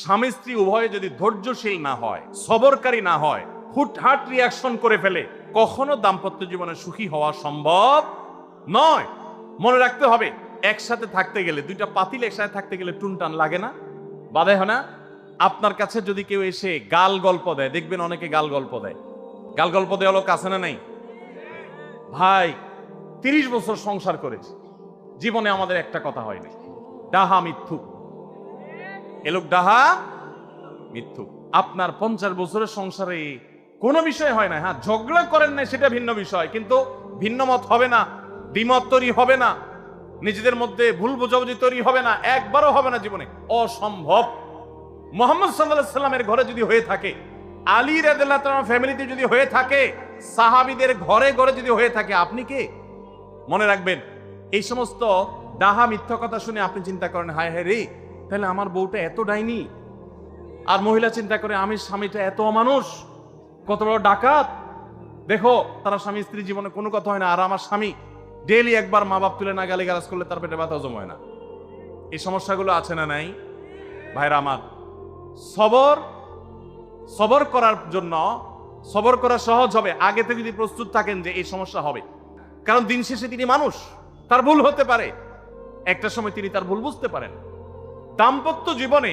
স্বামী স্ত্রী উভয়ে যদি ধৈর্যশীল না হয়, সবরকারী না হয়, হুটহাট রিয়াকশন করে ফেলে, কখনো দাম্পত্য জীবনে সুখী হওয়া সম্ভব নয়। মনে রাখতে হবে, একসাথে থাকতে গেলে, দুইটা পাতিল একসাথে থাকতে গেলে টুনটান লাগে না, বাধে হয় না? আপনার কাছে যদি কেউ এসে গাল গল্প দেয়, দেখবেন অনেকে গাল গল্প দেয়। গাল গল্প দেওয়া লোক আছে না নাই? ভাই 30 বছর সংসার করেছি, জীবনে আমাদের একটা কথা হয়নি। ডাহা মিথ্যুক, এ লোক ডাহা মিথ্যুক। আপনার 50 বছরের সংসারে কোনো বিষয় হয় না। হ্যাঁ, ঝগড়া করেন না সেটা ভিন্ন বিষয়, কিন্তু ভিন্ন মত হবে না, দ্বিমত তৈরি হবে না, নিজেদের মধ্যে ভুল বোঝাবুঝি তৈরি হবে না, একবারও হবে না জীবনে, অসম্ভব। মুহাম্মদ সাল্লাল্লাহু আলাইহি সাল্লামের ঘরে যদি হয়ে থাকে, আলী রাদিয়াল্লাহু তাআলা ফ্যামিলিতে যদি হয়ে থাকে, সাহাবীদের ঘরে ঘরে যদি হয়ে থাকে, আপনি কে? মনে রাখবেন, এই সমস্ত ডাহা মিথ্যা কথা শুনে আপনি চিন্তা করেন, হায় হায় রে, তাহলে আমার বউটা এত ডাইনি। আর মহিলা চিন্তা করে, আমি স্বামীটা এত অমানুষ, কত বড় ডাকাত। দেখো, তারা স্বামী স্ত্রী জীবনে কোনো কথা হয় না, আর আমার স্বামী ডেইলি একবার মা বাপ তুলে না গালি গালাজ করলে তার পেটে ব্যথা জমে না। এই সমস্যাগুলো আছে না নাই? ভাইরা আমার, সবর করার জন্য, সবর করা সহজ হবে আগে থেকে যদি প্রস্তুত থাকেন যে এই সমস্যা হবে। কারণ দিন শেষে তিনি মানুষ, তার ভুল হতে পারে, একটা সময় তিনি তার ভুল বুঝতে পারেন। দাম্পত্য জীবনে